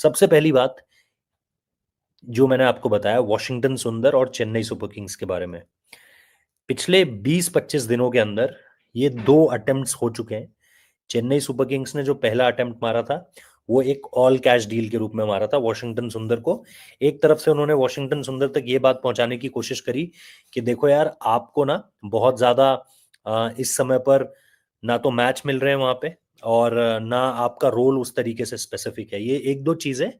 सबसे पहली बात जो मैंने आपको बताया वॉशिंगटन सुंदर और चेन्नई सुपर किंग्स के बारे में, पिछले 20-25 दिनों के अंदर ये दो अटेम्प्ट्स हो चुके हैं। चेन्नई सुपर किंग्स ने जो पहला अटेम्प्ट मारा था वो एक ऑल कैश डील के रूप में मारा था वॉशिंगटन सुंदर को। एक तरफ से उन्होंने वॉशिंगटन सुंदर तक ये बात पहुंचाने की कोशिश करी कि देखो यार, आपको ना बहुत ज्यादा इस समय पर ना तो मैच मिल रहे हैं वहां पे, और ना आपका रोल उस तरीके से स्पेसिफिक है। ये एक दो चीजें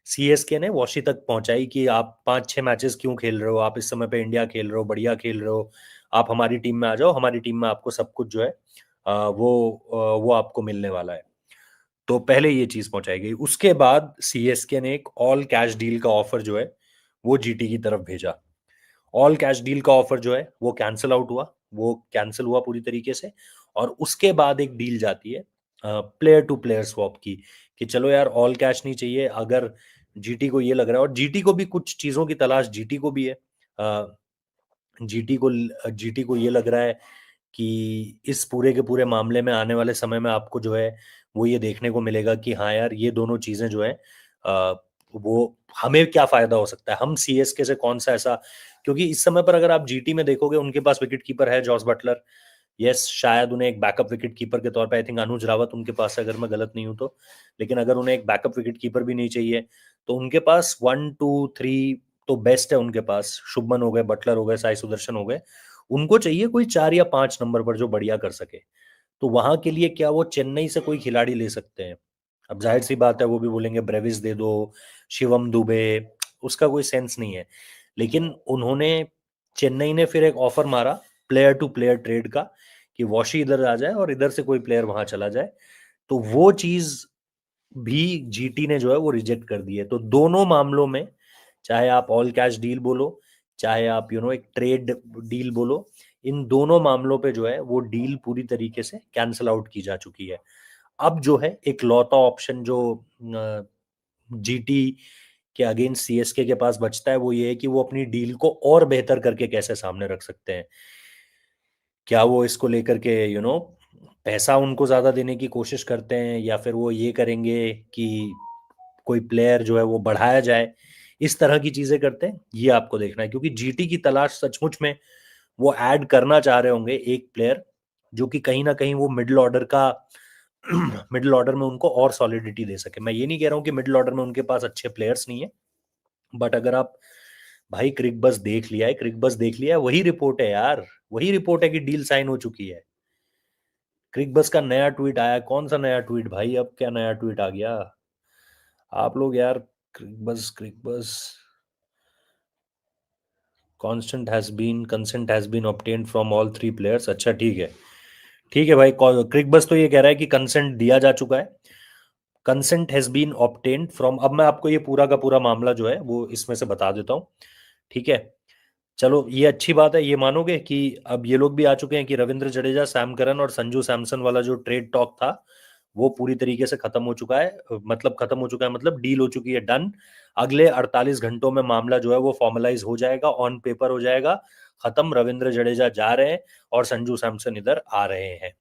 सीएसके ने वॉशी तक पहुंचाई कि आप 5-6 मैचेस क्यों खेल रहे हो, आप इस समय पे इंडिया खेल रहे हो, बढ़िया खेल रहे हो, आप हमारी टीम में आ जाओ, हमारी टीम में आपको सब कुछ जो है वो आपको मिलने वाला है। तो पहले ये चीज पहुंचाई गई। उसके बाद सीएसके ने एक ऑल कैश डील का ऑफर जो है वो जीटी की तरफ भेजा। ऑल कैश डील का ऑफर जो है वो कैंसिल आउट हुआ, वो कैंसिल हुआ पूरी तरीके से। और उसके बाद एक डील जाती है प्लेयर टू प्लेयर स्वैप की, कि चलो यार ऑल कैश नहीं चाहिए। अगर जीटी को ये लग रहा है, और जीटी को भी कुछ चीजों की तलाश जीटी को भी है, जीटी को ये लग रहा है कि इस पूरे के पूरे मामले में आने वाले समय में आपको जो है वो ये देखने को मिलेगा कि हाँ यार, ये दोनों चीजें जो है वो हमें क्या फायदा हो सकता है, हम सीएसके से कौन सा ऐसा। क्योंकि इस समय पर अगर आप जीटी में देखोगे, उनके पास विकेट कीपर है जॉस बटलर। यस, शायद उन्हें एक बैकअप विकेट कीपर के तौर पे आई थिंक अनुज रावत उनके पास है, अगर मैं गलत नहीं हूं तो। लेकिन अगर उन्हें एक बैकअप विकेट कीपर भी नहीं चाहिए, तो उनके पास 1-2-3 तो बेस्ट है उनके पास। शुभमन हो गए, बटलर हो गए, साई सुदर्शन हो गए। उनको चाहिए कोई 4 या 5 नंबर पर जो बढ़िया कर सके। तो वहां के लिए क्या वो चेन्नई से कोई खिलाड़ी ले सकते हैं? अब जाहिर सी बात है, वो भी बोलेंगे ब्रेविस दे दो, शिवम दुबे, उसका कोई सेंस नहीं है। लेकिन उन्होंने, चेन्नई ने फिर एक ऑफर मारा प्लेयर टू प्लेयर ट्रेड का, कि वॉशी इधर आ जाए और इधर से कोई प्लेयर वहां चला जाए। तो वो चीज भी जीटी ने जो है वो रिजेक्ट कर दी है। तो दोनों मामलों में, चाहे आप ऑल कैश डील बोलो, चाहे आप एक ट्रेड डील बोलो, इन दोनों मामलों पे जो है वो डील पूरी तरीके से कैंसिल आउट की जा चुकी है। अब जो है एक लौता ऑप्शन जो जीटी के अगेंस्ट सीएसके के पास बचता है, वो ये है कि वो अपनी डील को और बेहतर करके कैसे सामने रख सकते हैं। क्या वो इसको लेकर के पैसा उनको ज्यादा देने की कोशिश करते हैं, या फिर वो ये करेंगे कि कोई प्लेयर जो है वो बढ़ाया जाए, इस तरह की चीजें करते हैं, ये आपको देखना है। क्योंकि जीटी की तलाश सचमुच में वो ऐड करना चाह रहे होंगे एक प्लेयर जो कि कहीं ना कहीं वो मिडिल ऑर्डर का मिडिल ऑर्डर में उनको और सॉलिडिटी दे सके। मैं ये नहीं कह रहा हूं कि मिडिल ऑर्डर में उनके पास अच्छे प्लेयर्स नहीं है, बट अगर आप, भाई क्रिक बस देख लिया है, क्रिक बस देख लिया है, वही रिपोर्ट है यार, वही रिपोर्ट है कि डील साइन हो चुकी है। क्रिक बस का नया ट्वीट आया, कौन सा नया ट्वीट भाई, अब क्या नया ट्वीट आ गया आप लोग यार? Cricbuzz consent has been obtained from all 3 players. अच्छा ठीक है, ठीक है भाई। क्रिक बस तो ये कह रहा है कि कंसेंट दिया जा चुका है, consent has been obtained from. अब मैं आपको ये पूरा का पूरा मामला जो है वो इसमें से बता देता हूँ, ठीक है? चलो ये अच्छी बात है, ये मानोगे कि अब ये लोग भी आ चुके हैं कि रविंद्र जडेजा, सैम करन और संजू सैमसन वाला जो ट्रेड टॉक था वो पूरी तरीके से खत्म हो चुका है। मतलब खत्म हो चुका है, मतलब डील हो चुकी है, डन। अगले 48 घंटों में मामला जो है वो फॉर्मलाइज हो जाएगा, ऑन पेपर हो जाएगा, खत्म। रविंद्र जडेजा जा रहे हैं और संजू सैमसन इधर आ रहे हैं,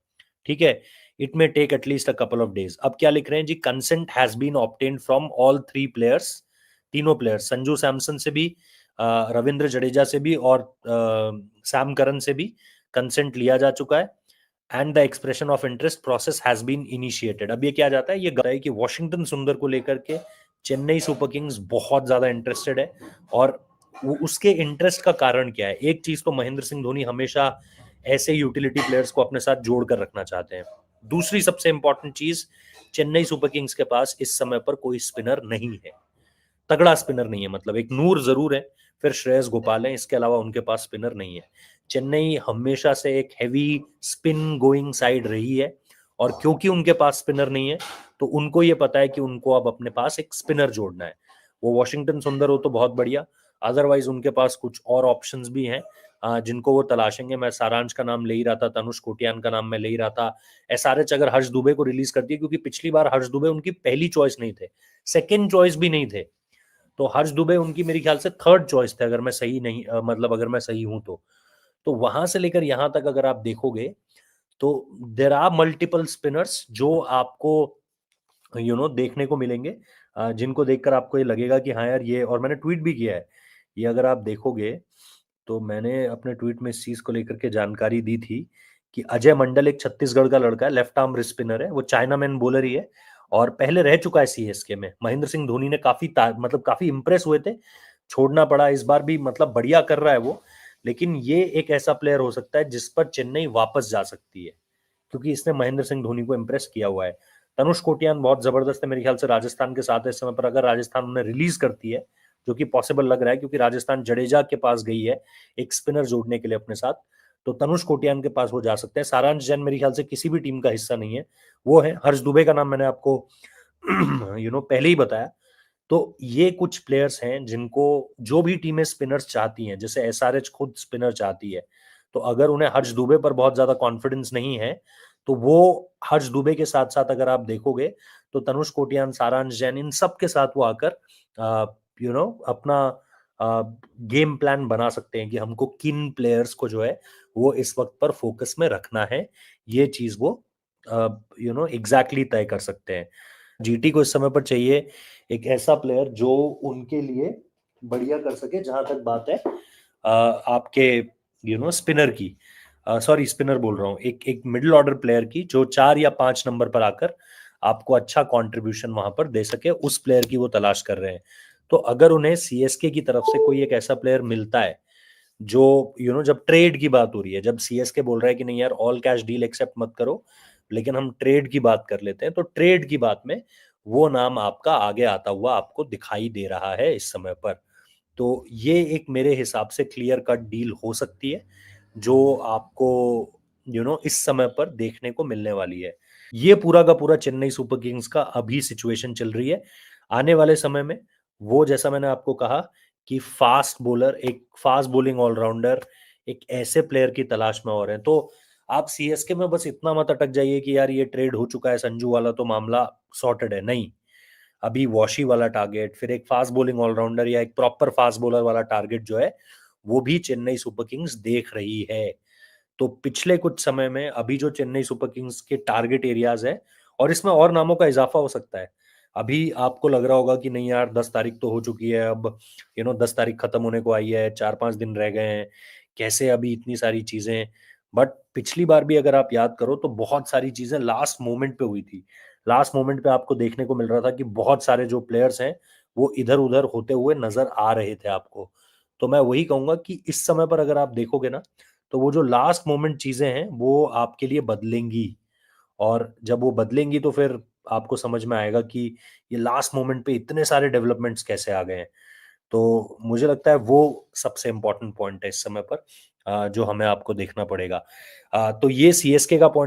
ठीक है? It may take at least a couple of days. अब क्या लिख रहे हैं जी? Consent has been obtained from all 3 players, तीनों प्लेयर्स, संजू सैमसन से भी, रविंद्र जडेजा से भी, और सैम करन से भी कंसेंट लिया जा चुका है। And the expression of interest process has been initiated. अब ये क्या जाता है, ये है कि वॉशिंगटन सुंदर को लेकर के चेन्नई सुपर किंग्स बहुत ज्यादा इंटरेस्टेड है। और वो उसके इंटरेस्ट का कारण क्या है? एक चीज तो महेंद्र सिंह धोनी हमेशा ऐसे यूटिलिटी प्लेयर्स को अपने साथ जोड़ कर रखना चाहते हैं। दूसरी सबसे इंपॉर्टेंट चीज, चेन्नई सुपर किंग्स के पास इस समय पर कोई स्पिनर नहीं है, तगड़ा स्पिनर नहीं है। मतलब एक नूर जरूर है, फिर श्रेयस गोपाल है, इसके अलावा उनके पास स्पिनर नहीं है। चेन्नई हमेशा से एक हैवी स्पिन गोइंग साइड रही है, और क्योंकि उनके पास स्पिनर नहीं है तो उनको ये पता है कि उनको अब अपने पास एक स्पिनर जोड़ना है। वो वॉशिंगटन सुंदर हो तो बहुत बढ़िया, अदरवाइज उनके पास कुछ और ऑप्शंस भी हैं जिनको वो तलाशेंगे। मैं सारांश का नाम ले ही रहा था, तनुष कोटियान का नाम मैं ले ही रहा था। एसआरएच अगर हर्ष दुबे को रिलीज करती है, क्योंकि पिछली बार हर्ष दुबे उनकी पहली चॉइस नहीं थे, सेकेंड चॉइस भी नहीं थे, तो हर्ष दुबे उनकी मेरे ख्याल से थर्ड चॉइस थे, अगर मैं सही नहीं मतलब अगर मैं सही हूं तो वहां से लेकर यहां तक अगर आप देखोगे तो देर आर मल्टीपल स्पिनर्स जो आपको देखने को मिलेंगे। जिनको देखकर आपको ये लगेगा कि हाँ यार ये, और मैंने ट्वीट भी किया है। ये अगर आप देखोगे तो मैंने अपने ट्वीट में इस चीज़ को लेकर के जानकारी दी थी कि अजय मंडल एक छत्तीसगढ़ का लड़का है, लेफ्ट आर्म स्पिनर है, वो चाइनामैन बॉलर ही है और पहले रह चुका है सीएसके में। महेंद्र सिंह धोनी ने मतलब काफी इंप्रेस हुए थे, छोड़ना पड़ा, इस बार भी मतलब बढ़िया कर रहा है वो। लेकिन ये एक ऐसा प्लेयर हो सकता है जिस पर चेन्नई वापस जा सकती है, क्योंकि इसने महेंद्र सिंह धोनी को इंप्रेस किया हुआ है। तनुष कोटियान बहुत जबरदस्त है मेरे ख्याल से, राजस्थान के साथ है इस समय पर, अगर राजस्थान उन्हें रिलीज करती है, जो कि पॉसिबल लग रहा है क्योंकि राजस्थान जडेजा के पास गई है एक स्पिनर जोड़ने के लिए अपने साथ, तो तनुष कोटियान के पास वो जा सकते हैं। सारांश जैन मेरे ख्याल से किसी भी टीम का हिस्सा नहीं है, वो है हर्ष दुबे का नाम मैंने आपको पहले ही बताया। तो ये कुछ प्लेयर्स हैं जिनको जो भी टीमें स्पिनर्स चाहती हैं, जैसे एसआरएच खुद स्पिनर चाहती है, तो अगर उन्हें हर्ष दुबे पर बहुत ज्यादा कॉन्फिडेंस नहीं है तो वो हर्ष दुबे के साथ साथ अगर आप देखोगे तो तनुष कोटियान, सारांश जैन, इन सब के साथ वो आकर अपना गेम प्लान बना सकते हैं कि हमको किन प्लेयर्स को जो है वो इस वक्त पर फोकस में रखना है। ये चीज वो एग्जैक्टली तय कर सकते हैं। जीटी को इस समय पर चाहिए एक ऐसा प्लेयर जो उनके लिए बढ़िया कर सके। जहां तक बात है आपके स्पिनर की, सॉरी स्पिनर बोल रहा हूँ, एक एक मिडिल ऑर्डर प्लेयर की जो 4 या 5 नंबर पर आकर आपको अच्छा कंट्रीब्यूशन वहां पर दे सके, उस प्लेयर की वो तलाश कर रहे हैं। तो अगर उन्हें सीएसके की तरफ से कोई एक ऐसा प्लेयर मिलता है जो जब ट्रेड की बात हो रही है, जब सीएसके बोल रहा है कि नहीं यार ऑल कैश डील एक्सेप्ट मत करो, लेकिन हम ट्रेड की बात कर लेते हैं, तो ट्रेड की बात में वो नाम आपका आगे आता हुआ आपको दिखाई दे रहा है इस समय पर। तो ये एक मेरे हिसाब से क्लियर कट डील हो सकती है जो आपको इस समय पर देखने को मिलने वाली है। ये पूरा का पूरा चेन्नई सुपर किंग्स का अभी सिचुएशन चल रही है। आने वाले समय में वो, जैसा मैंने आपको कहा कि फास्ट बॉलर, एक फास्ट बॉलिंग ऑलराउंडर, एक ऐसे प्लेयर की तलाश में और हैं। तो आप सीएसके में बस इतना मत अटक जाइए कि यार ये ट्रेड हो चुका है संजू वाला तो मामला सॉर्टेड है, नहीं। अभी वॉशी वाला टारगेट, फिर एक फास्ट बॉलिंग ऑलराउंडर या एक प्रॉपर फास्ट बॉलर वाला टारगेट जो है वो भी चेन्नई सुपर किंग्स देख रही है। तो पिछले कुछ समय में अभी जो चेन्नई सुपर किंग्स के टारगेट एरियाज है, और इसमें और नामों का इजाफा हो सकता है। अभी आपको लग रहा होगा कि नहीं यार 10 तारीख तो हो चुकी है, अब 10 तारीख खत्म होने को आई है, 4-5 दिन रह गए हैं, कैसे अभी इतनी सारी चीजें। बट पिछली बार भी अगर आप याद करो तो बहुत सारी चीजें लास्ट मोमेंट पे हुई थी। लास्ट मोमेंट पे आपको देखने को मिल रहा था कि बहुत सारे जो प्लेयर्स हैं वो इधर उधर होते हुए नजर आ रहे थे आपको। तो मैं वही कहूंगा कि इस समय पर अगर आप देखोगे ना, तो वो जो लास्ट मोमेंट चीजें हैं वो आपके लिए बदलेंगी, और जब वो बदलेंगी तो फिर आपको समझ में आएगा कि ये लास्ट मोमेंट पे इतने सारे डेवलपमेंट्स कैसे आ गए हैं। तो मुझे लगता है वो सबसे इंपॉर्टेंट पॉइंट है इस समय पर, जो हमें आपको देखना पड़ेगा। तो ये सीएसके का पॉइंट